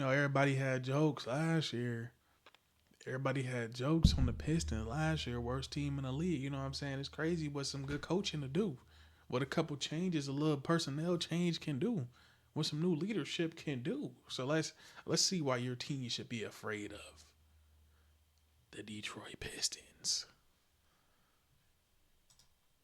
everybody had jokes last year. Everybody had jokes on the Pistons last year, worst team in the league. You know what I'm saying? It's crazy what some good coaching to do. What a couple changes, a little personnel change can do. What some new leadership can do. So let's see why your team should be afraid of the Detroit Pistons.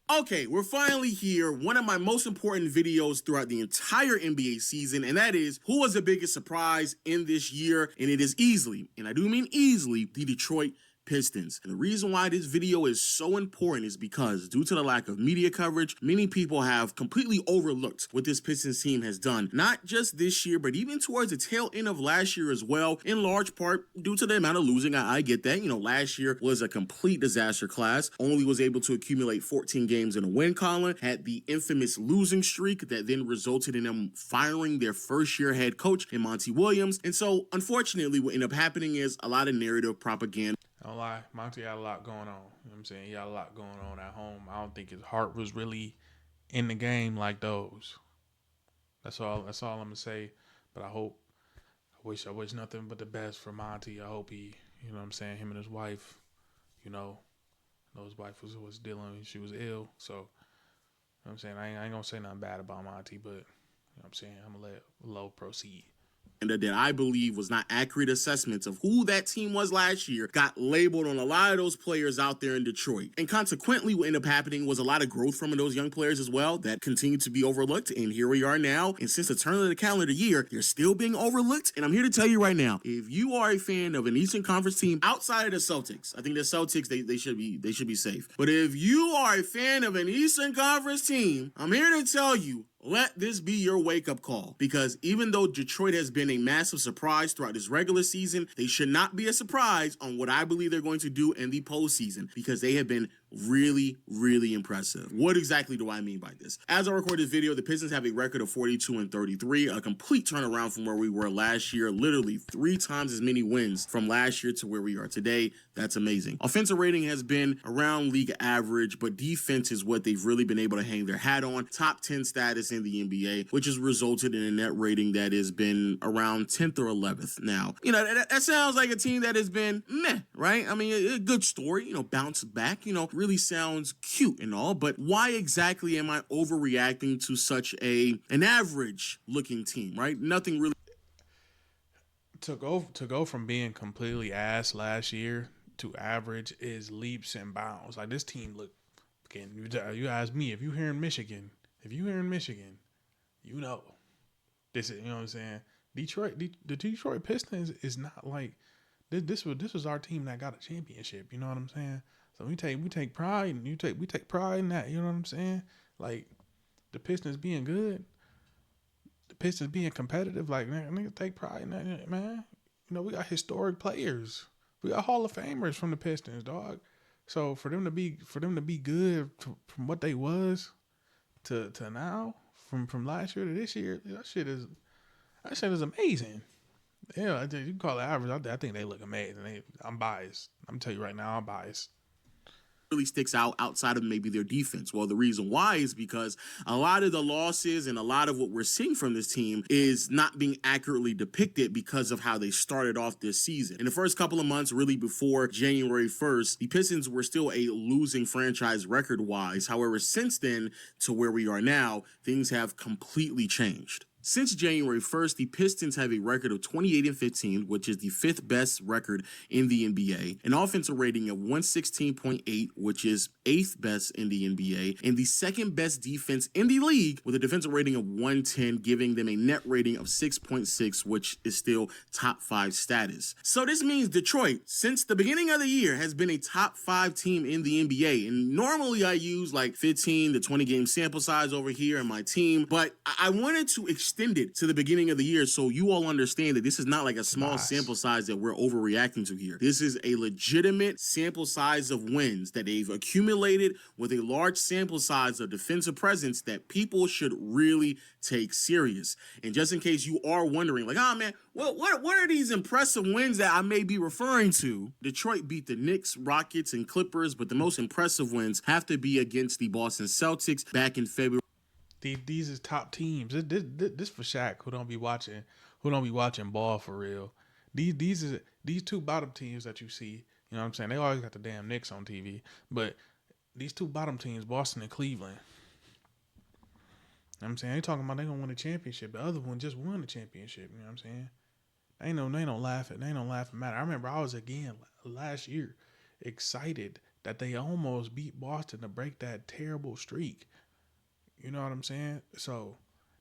Okay, we're finally here. One of my most important videos throughout the entire NBA season, and that is who was the biggest surprise in this year? And it is easily, and I do mean easily, the Detroit Pistons. And the reason why this video is so important is because due to the lack of media coverage, many people have completely overlooked what this Pistons team has done, not just this year, but even towards the tail end of last year as well, in large part due to the amount of losing. I get that. Last year was a complete disaster class, only was able to accumulate 14 games in a win column, had the infamous losing streak that then resulted in them firing their first-year head coach in Monty Williams. And so, unfortunately, what ended up happening is a lot of narrative propaganda. I don't lie, Monty had a lot going on. You know what I'm saying? He had a lot going on at home. I don't think his heart was really in the game like those. That's all I'm gonna say. But I wish nothing but the best for Monty. I hope he, you know what I'm saying, him and his wife, his wife was dealing, she was ill. So, you know what I'm saying? I ain't gonna say nothing bad about Monty, but you know what I'm saying, I'm gonna let Low proceed. And that I believe was not accurate assessments of who that team was last year got labeled on a lot of those players out there in Detroit. And consequently, what ended up happening was a lot of growth from those young players as well that continued to be overlooked. And here we are now. And since the turn of the calendar year, they're still being overlooked. And I'm here to tell you right now, if you are a fan of an Eastern Conference team outside of the Celtics, I think the Celtics, they should be safe. But if you are a fan of an Eastern Conference team, I'm here to tell you, let this be your wake-up call, because even though Detroit has been a massive surprise throughout this regular season, they should not be a surprise on what I believe they're going to do in the postseason, because they have been really, really impressive. What exactly do I mean by this? As I record this video, the Pistons have a record of 42-33, a complete turnaround from where we were last year, literally 3 times as many wins from last year to where we are today. That's amazing. Offensive rating has been around league average, but defense is what they've really been able to hang their hat on. Top 10 status in the NBA, which has resulted in a net rating that has been around 10th or 11th. Now, that sounds like a team that has been meh, right? I mean, a good story, bounce back, really sounds cute and all, but why exactly am I overreacting to such an average looking team, right? Nothing really. To go from being completely ass last year to average is leaps and bounds. Like, this team look, again, you ask me, if you here in Michigan, this is, you know what I'm saying? The Detroit Pistons is not like this was our team that got a championship. You know what I'm saying? So we take pride, and we take pride in that. You know what I'm saying? Like, the Pistons being good, the Pistons being competitive. Like, niggas take pride in that, man. We got historic players. We got Hall of Famers from the Pistons, dog. So for them to be good from what they was to now, from last year to this year, that shit is amazing. Yeah, you can call it average. I think they look amazing. I'm biased. I'm telling you right now, I'm biased. Really sticks out outside of maybe their defense. Well, the reason why is because a lot of the losses and a lot of what we're seeing from this team is not being accurately depicted because of how they started off this season. In the first couple of months, really before January 1st, the Pistons were still a losing franchise record-wise. However, since then to where we are now, things have completely changed. Since January 1st, the Pistons have a record of 28-15, which is the 5th best record in the NBA, an offensive rating of 116.8, which is 8th best in the NBA, and the 2nd best defense in the league with a defensive rating of 110, giving them a net rating of 6.6, which is still top 5 status. So this means Detroit, since the beginning of the year, has been a top 5 team in the NBA, and normally I use like 15 to 20 game sample size over here in my team, but I wanted to extend it to the beginning of the year so you all understand that this is not like a small sample size that we're overreacting to here. This is a legitimate sample size of wins that they've accumulated with a large sample size of defensive presence that people should really take serious. And just in case you are wondering, like, oh man, what are these impressive wins that I may be referring to? Detroit beat the Knicks, Rockets, and Clippers, but the most impressive wins have to be against the Boston Celtics back in February. These is top teams. This for Shaq, who don't be watching who don't be watching ball for real. These two bottom teams that you see, you know what I'm saying? They always got the damn Knicks on TV, but these two bottom teams, Boston and Cleveland. You know what I'm saying, they talking about they gonna win a championship. The other one just won the championship. You know what I'm saying? They don't laugh at matter. I remember I was again last year excited that they almost beat Boston to break that terrible streak. You know what I'm saying? So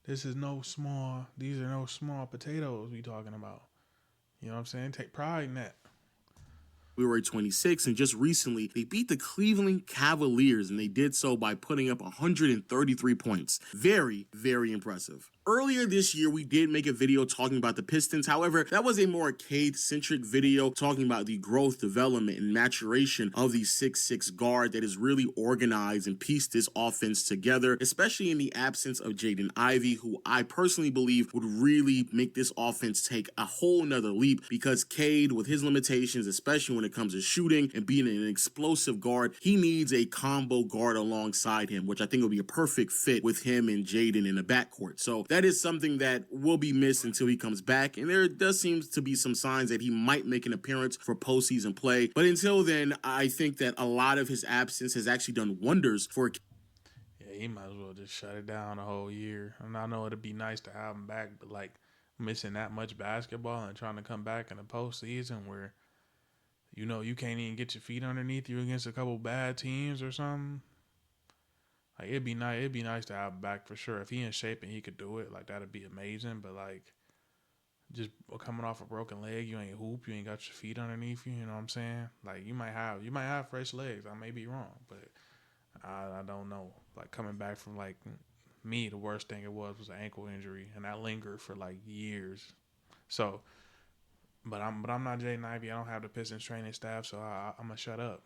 these are no small potatoes we talking about. You know what I'm saying? Take pride in that. February 26th, and just recently they beat the Cleveland Cavaliers, and they did so by putting up 133 points. Very, very impressive. Earlier this year, we did make a video talking about the Pistons. However, that was a more Cade-centric video talking about the growth, development, and maturation of the 6'6 guard that is really organized and pieced this offense together, especially in the absence of Jaden Ivey, who I personally believe would really make this offense take a whole nother leap, because Cade, with his limitations, especially when it comes to shooting and being an explosive guard, he needs a combo guard alongside him, which I think will be a perfect fit with him and Jaden in the backcourt. So that is something that will be missed until he comes back, and there does seem to be some signs that he might make an appearance for postseason play. But until then, I think that a lot of his absence has actually done wonders for. Yeah, he might as well just shut it down a whole year. And I know it'd be nice to have him back, but like missing that much basketball and trying to come back in the postseason where you can't even get your feet underneath you against a couple bad teams or something. Like it'd be nice. It'd be nice to have him back for sure. If he in shape and he could do it, like that'd be amazing. But like just coming off a broken leg, you ain't hoop, you ain't got your feet underneath you. You know what I'm saying? Like you might have fresh legs. I may be wrong, but I don't know. Like coming back from like me, the worst thing it was an ankle injury, and that lingered for like years. So, but I'm not Jaden Ivey. I don't have the Pistons training staff, so I'm gonna shut up.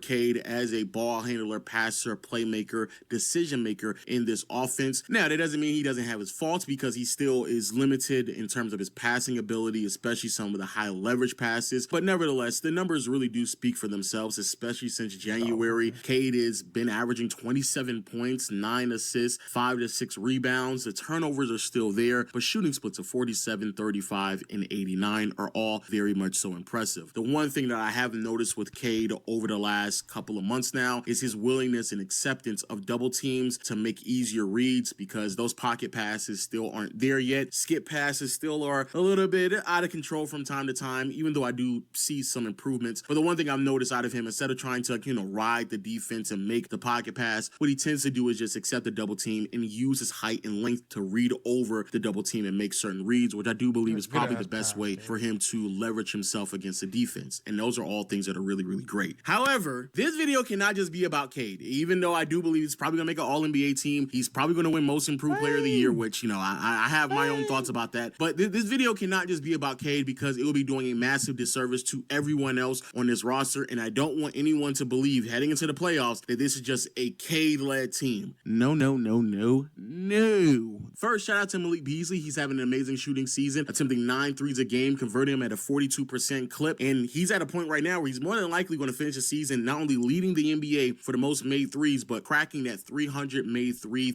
Cade as a ball handler, passer, playmaker, decision maker in this offense. Now, that doesn't mean he doesn't have his faults, because he still is limited in terms of his passing ability, especially some of the high leverage passes. But nevertheless, the numbers really do speak for themselves, especially since January. Cade has been averaging 27 points, 9 assists, 5 to 6 rebounds. The turnovers are still there, but shooting splits of 47, 35, and 89 are all very much so impressive. The one thing that I have noticed with Cade over the last couple of months now is his willingness and acceptance of double teams to make easier reads, because those pocket passes still aren't there yet. Skip passes still are a little bit out of control from time to time, even though I do see some improvements. But the one thing I've noticed out of him, instead of trying to ride the defense and make the pocket pass, what he tends to do is just accept the double team and use his height and length to read over the double team and make certain reads, which I do believe is probably the best way for him to leverage himself against the defense. And those are all things that are really, really great. However, this video cannot just be about Cade. Even though I do believe he's probably going to make an All-NBA team, he's probably going to win Most Improved Player of the Year, which, I have my own thoughts about that. But this video cannot just be about Cade, because it will be doing a massive disservice to everyone else on this roster, and I don't want anyone to believe, heading into the playoffs, that this is just a Cade-led team. No, no, no, no, no. First, shout out to Malik Beasley. He's having an amazing shooting season, attempting 9 threes a game, converting them at a 42% clip, and he's at a point right now where he's more than likely going to finish the season not only leading the NBA for the most made threes, but cracking that 300 made three.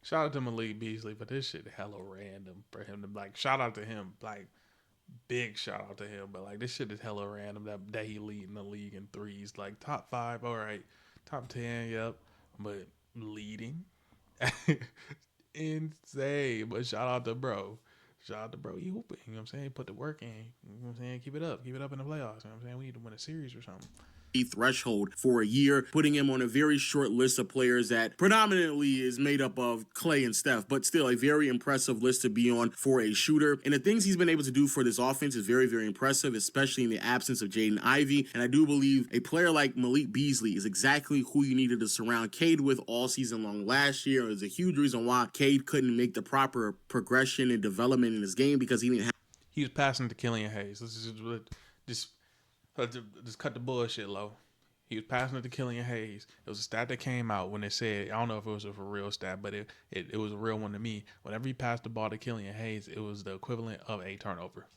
Shout out to Malik Beasley, but this shit hella random for him to shout out to him, big shout out to him, but this shit is hella random that he leading the league in threes, top 5, all right, top 10, yep, but leading, insane. But shout out to bro, you hooping, you know what I'm saying? Put the work in, you know what I'm saying? Keep it up in the playoffs, you know what I'm saying? We need to win a series or something. Threshold for a year, putting him on a very short list of players that predominantly is made up of Clay and Steph, but still a very impressive list to be on for a shooter. And the things he's been able to do for this offense is very, very impressive, especially in the absence of Jaden Ivey. And I do believe a player like Malik Beasley is exactly who you needed to surround Cade with all season long last year. It was a huge reason why Cade couldn't make the proper progression and development in his game, because he didn't have. He was passing to Killian Hayes. Let's just cut the bullshit low. He was passing it to Killian Hayes. It was a stat that came out when they said, I don't know if it was a real stat, but it was a real one to me. Whenever he passed the ball to Killian Hayes, it was the equivalent of a turnover,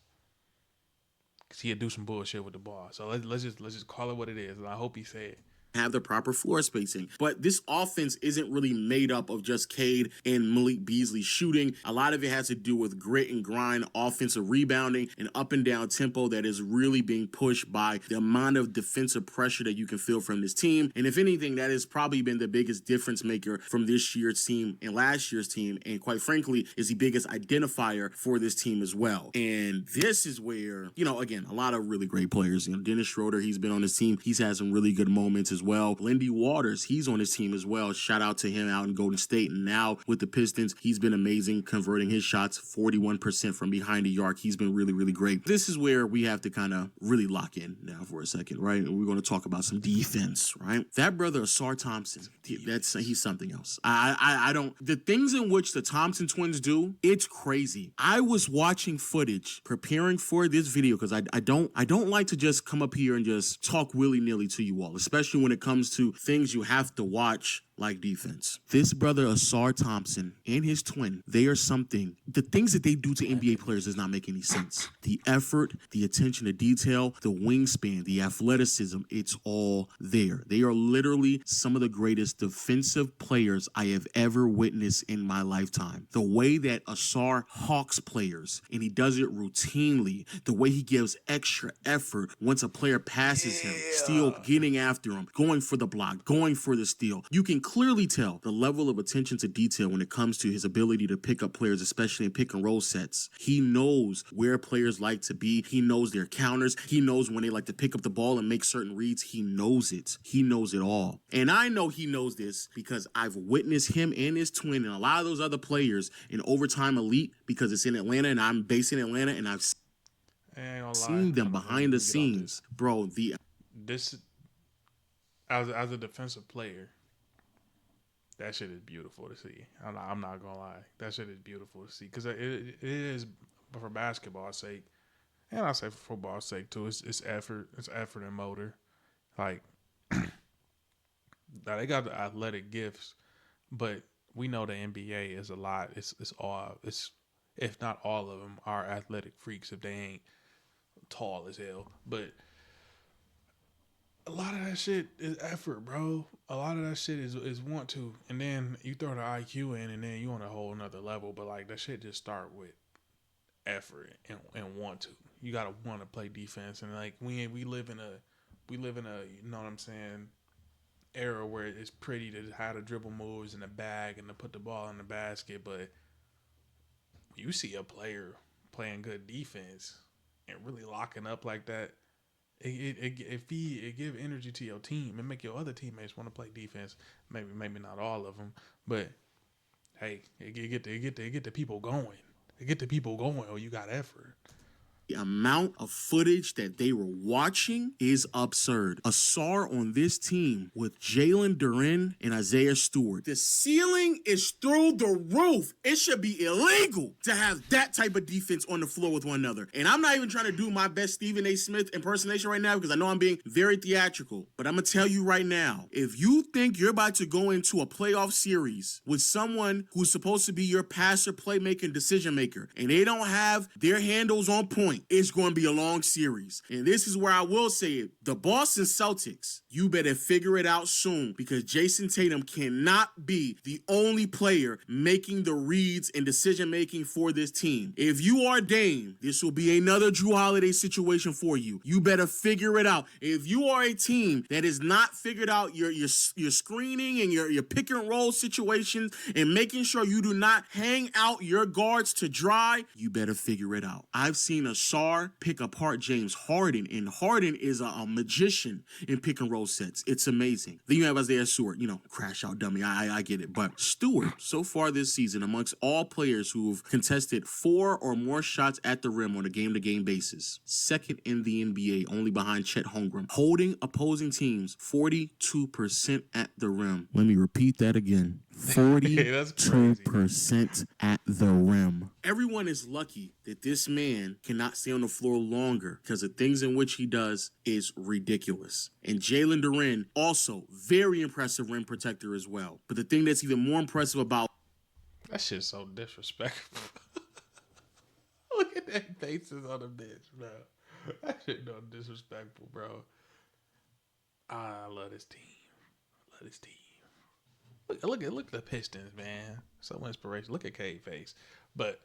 because he'd do some bullshit with the ball. So let's just call it what it is. And I hope he said, have the proper floor spacing. But this offense isn't really made up of just Cade and Malik Beasley shooting. A lot of it has to do with grit and grind, offensive rebounding, and up and down tempo that is really being pushed by the amount of defensive pressure that you can feel from this team. And if anything, that has probably been the biggest difference maker from this year's team and last year's team. And quite frankly, is the biggest identifier for this team as well. And this is where, again, a lot of really great players. Dennis Schroeder, he's been on this team. He's had some really good moments as well. Lindy Waters, he's on his team as well. Shout out to him out in Golden State. And now with the Pistons, he's been amazing, converting his shots 41% from behind the arc. He's been really, really great. This is where we have to kind of really lock in now for a second, right? And we're going to talk about some defense, right? That brother, Asar Thompson, he's something else. I don't, the things in which the Thompson twins do, it's crazy. I was watching footage preparing for this video because I don't like to just come up here and just talk willy-nilly to you all, especially when it comes to things you have to watch like defense. This brother, Asar Thompson, and his twin, they are something. The things that they do to NBA players does not make any sense. The effort, the attention to detail, the wingspan, the athleticism, it's all there. They are literally some of the greatest defensive players I have ever witnessed in my lifetime. The way that Asar hawks players, and he does it routinely, the way he gives extra effort once a player passes him, still getting after him, going for the block, going for the steal. You can clearly tell the level of attention to detail when it comes to his ability to pick up players, especially in pick and roll sets. He knows where players like to be. He knows their counters. He knows when they like to pick up the ball and make certain reads. He knows it. He knows it all. And I know he knows this because I've witnessed him and his twin and a lot of those other players in Overtime Elite because it's in Atlanta and I'm based in Atlanta and I've seen them behind the scenes. Bro, this as a defensive player, that shit is beautiful to see. I'm not gonna lie. That shit is beautiful to see because it is for basketball's sake, and I say for football's sake too. It's effort. It's effort and motor. Like now they got the athletic gifts, but we know the NBA is a lot. It's if not all of them are athletic freaks if they ain't tall as hell, but a lot of that shit is effort, bro. A lot of that shit is want to, and then you throw the IQ in, and then you on a whole nother level. But like that shit just start with effort and want to. You gotta want to play defense, and like we live in a you know what I'm saying, era where it's pretty to how to dribble moves in the bag and to put the ball in the basket, but you see a player playing good defense and really locking up like that. It give energy to your team and make your other teammates want to play defense. Maybe not all of them, but hey, it get the people going. It get the people going. Oh, you got effort. The amount of footage that they were watching is absurd. Asar on this team with Jalen Duren and Isaiah Stewart. The ceiling is through the roof. It should be illegal to have that type of defense on the floor with one another. And I'm not even trying to do my best Stephen A. Smith impersonation right now because I know I'm being very theatrical. But I'm going to tell you right now, if you think you're about to go into a playoff series with someone who's supposed to be your passer, playmaker, decision maker, and they don't have their handles on point, it's going to be a long series. And this is where I will say it. The Boston Celtics, you better figure it out soon because Jason Tatum cannot be the only player making the reads and decision-making for this team. If you are Dame, this will be another Drew Holiday situation for you. You better figure it out. If you are a team that has not figured out your screening and your pick and roll situations and making sure you do not hang out your guards to dry, you better figure it out. I've seen a pick apart James Harden, and Harden is a magician in pick and roll sets. It's amazing. Then you have Isaiah Stewart, crash out dummy. I get it. But Stewart, so far this season, amongst all players who've contested 4 or more shots at the rim on a game-to-game basis, second in the NBA, only behind Chet Holmgren, holding opposing teams 42% at the rim. Let me repeat that again. 42% at the rim. Everyone is lucky that this man cannot stay on the floor longer because the things in which he does is ridiculous. And Jalen Duren, also very impressive rim protector as well. But the thing that's even more impressive about that shit's so disrespectful. Look at that faces on the bench, bro. That shit no disrespectful, bro. I love this team. love this team. Look at the Pistons, man. So inspiration. Look at Cade face. But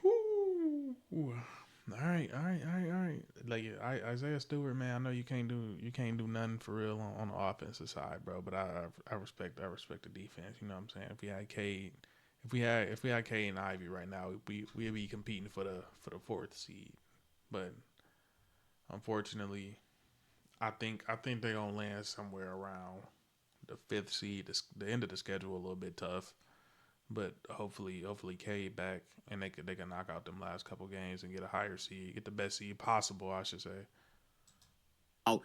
whoo, all right, all right, all right, all right. Like Isaiah Stewart, man. I know you can't do nothing for real on the offensive side, bro. But I respect the defense. You know what I'm saying? If we had Cade, if we had Cade and Ivy right now, we'd be competing for the fourth seed. But unfortunately, I think they're gonna land somewhere around the fifth seed. The end of the schedule a little bit tough, but hopefully Cade back and they can knock out them last couple games and get a higher seed, get the best seed possible, I should say.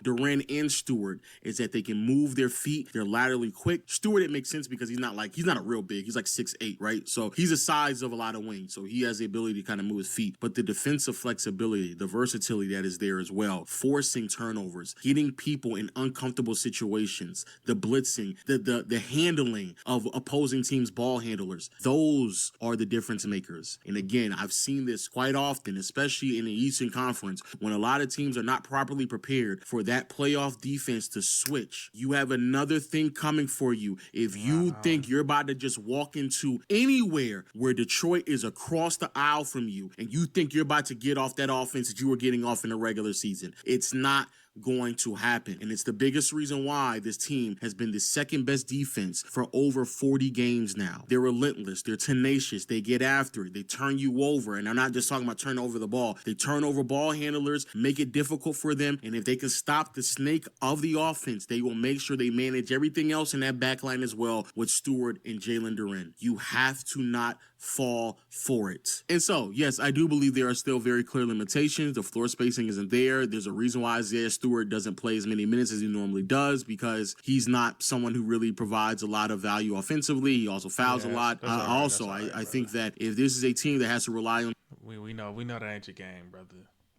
Duren and Stewart is that they can move their feet. They're laterally quick. Stewart, it makes sense because he's not a real big. He's like 6'8", right? So he's the size of a lot of wings. So he has the ability to kind of move his feet. But the defensive flexibility, the versatility that is there as well, forcing turnovers, getting people in uncomfortable situations, the blitzing, the handling of opposing teams' ball handlers, those are the difference makers. And again, I've seen this quite often, especially in the Eastern Conference, when a lot of teams are not properly prepared for that playoff defense to switch. You have another thing coming for you. If you think you're about to just walk into anywhere where Detroit is across the aisle from you and you think you're about to get off that offense that you were getting off in the regular season, it's not going to happen. And it's the biggest reason why this team has been the second best defense for over 40 games now. They're relentless. They're tenacious. They get after it. They turn you over. And I'm not just talking about turning over the ball. They turn over ball handlers, make it difficult for them. And if they can stop the snake of the offense, they will make sure they manage everything else in that back line as well with Stewart and Jalen Duren. You have to not fall for it. And so, yes, I do believe there are still very clear limitations. The floor spacing isn't there. There's a reason why Isaiah Stewart doesn't play as many minutes as he normally does, because he's not someone who really provides a lot of value offensively. He also fouls a lot. I think that if this is a team that has to rely on, we know that ain't your game, brother.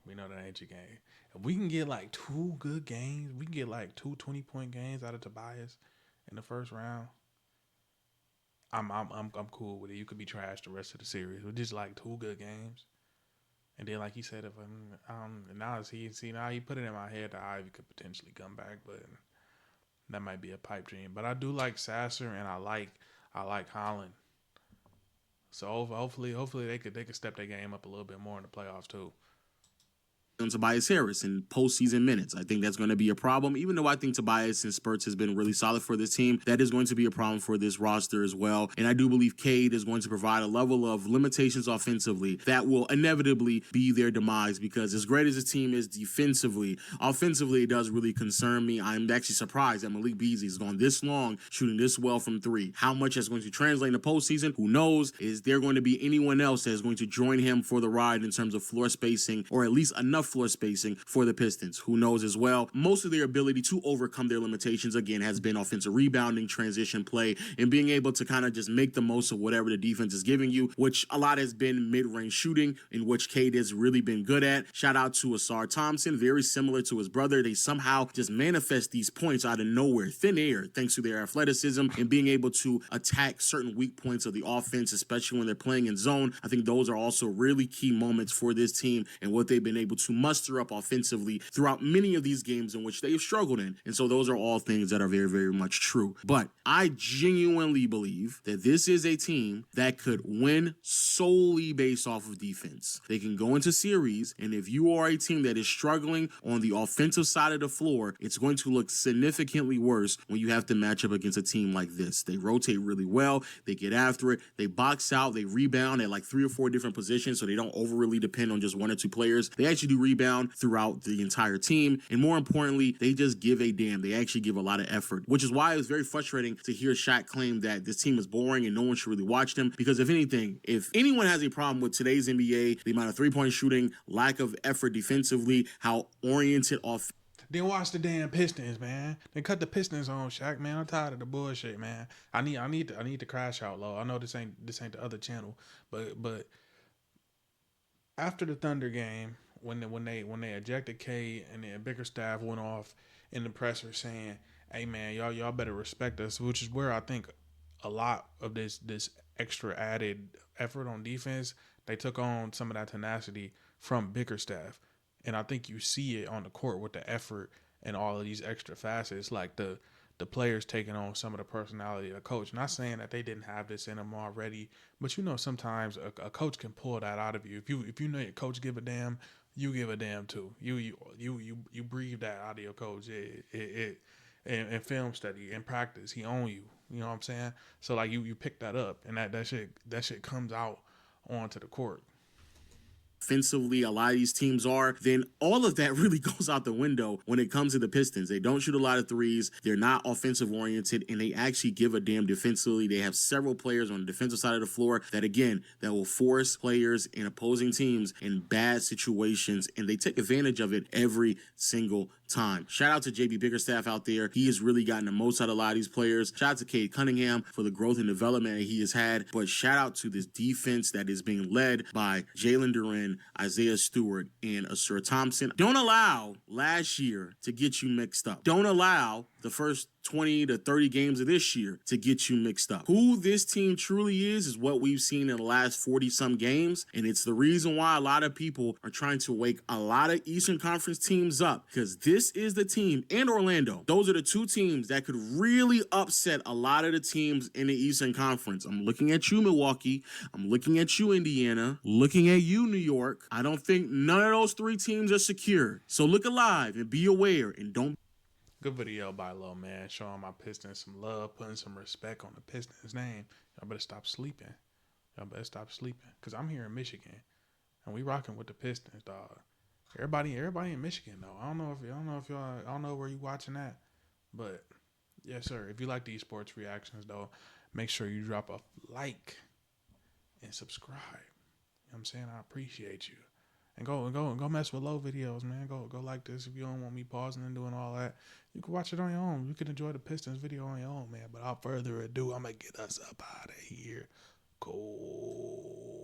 We know that ain't your game. If we can get like two good games, we can get like 2 20-point games out of Tobias in the first round. I'm cool with it. You could be trashed the rest of the series with just like 2 good games. And then, like he said, if now he put it in my head that Ivy could potentially come back, but that might be a pipe dream. But I do like Sasser and I like Holland. So hopefully they could step their game up a little bit more in the playoffs too. Tobias Harris in postseason minutes. I think that's going to be a problem, even though I think Tobias in spurts has been really solid for this team. That is going to be a problem for this roster as well. And I do believe Cade is going to provide a level of limitations offensively that will inevitably be their demise, because as great as the team is defensively, offensively, it does really concern me. I'm actually surprised that Malik Beasley has gone this long shooting this well from 3. How much that's going to translate in the postseason, who knows? Is there going to be anyone else that is going to join him for the ride in terms of floor spacing, or at least enough floor spacing for the Pistons? Who knows as well? Most of their ability to overcome their limitations, again, has been offensive rebounding, transition play, and being able to kind of just make the most of whatever the defense is giving you, which a lot has been mid-range shooting, in which Cade has really been good at. Shout out to Asar Thompson, very similar to his brother. They somehow just manifest these points out of nowhere, thin air, thanks to their athleticism and being able to attack certain weak points of the offense, especially when they're playing in zone. I think those are also really key moments for this team and what they've been able to muster up offensively throughout many of these games in which they've struggled in. And so those are all things that are very, very much true. But I genuinely believe that this is a team that could win solely based off of defense. They can go into series, and if you are a team that is struggling on the offensive side of the floor, it's going to look significantly worse when you have to match up against a team like this. They rotate really well. They get after it. They box out. They rebound at like 3 or 4 different positions, so they don't overly depend on just 1 or 2 players. They actually do rebound throughout the entire team. And more importantly, they just give a damn. They actually give a lot of effort, which is why it was very frustrating to hear Shaq claim that this team is boring and no one should really watch them. Because if anything, if anyone has a problem with today's NBA, the amount of 3-point shooting, lack of effort defensively, how oriented off. Then watch the damn Pistons, man. Then cut the Pistons on, Shaq, man. I'm tired of the bullshit, man. I need to crash out low. I know this ain't the other channel, but after the Thunder game, when they ejected Cade and then Bickerstaff went off in the presser saying, "Hey man, y'all better respect us," which is where I think a lot of this extra added effort on defense, they took on some of that tenacity from Bickerstaff. And I think you see it on the court with the effort and all of these extra facets, like the the players taking on some of the personality of the coach. Not saying that they didn't have this in them already, but you know sometimes a coach can pull that out of you. If you know your coach give a damn, you give a damn too. You breathe that out of your coach. In film study, in practice, he own you. You know what I'm saying? So like you pick that up, and that shit comes out onto the court. Offensively, a lot of these teams are, then all of that really goes out the window when it comes to the Pistons. They don't shoot a lot of threes. They're not offensive oriented, and they actually give a damn defensively. They have several players on the defensive side of the floor that, again, that will force players in opposing teams in bad situations, and they take advantage of it every single time. Shout out to JB Bickerstaff out there. He has really gotten the most out of a lot of these players. Shout out to Cade Cunningham for the growth and development that he has had. But shout out to this defense that is being led by Jalen Duren, Isaiah Stewart, and Asur Thompson. Don't allow last year to get you mixed up. Don't allow the first 20 to 30 games of this year to get you mixed up. Who this team truly is what we've seen in the last 40-some games, and it's the reason why a lot of people are trying to wake a lot of Eastern Conference teams up, because this is the team, and Orlando. Those are the two teams that could really upset a lot of the teams in the Eastern Conference. I'm looking at you, Milwaukee. I'm looking at you, Indiana. Looking at you, New York. I don't think none of those three teams are secure. So look alive and be aware, and don't. Good video by Low Man, showing my Pistons some love, putting some respect on the Pistons name. Y'all better stop sleeping. Y'all better stop sleeping. Cause I'm here in Michigan, and we rocking with the Pistons, dog. Everybody in Michigan though. I don't know where you watching that, but yes, sir. If you like these sports reactions though, make sure you drop a like and subscribe. You know what I'm saying? I appreciate you. And go mess with Low videos, man. Go like this. If you don't want me pausing and doing all that, you can watch it on your own. You can enjoy the Pistons video on your own, man. But without further ado, I'm gonna get us up out of here. Go.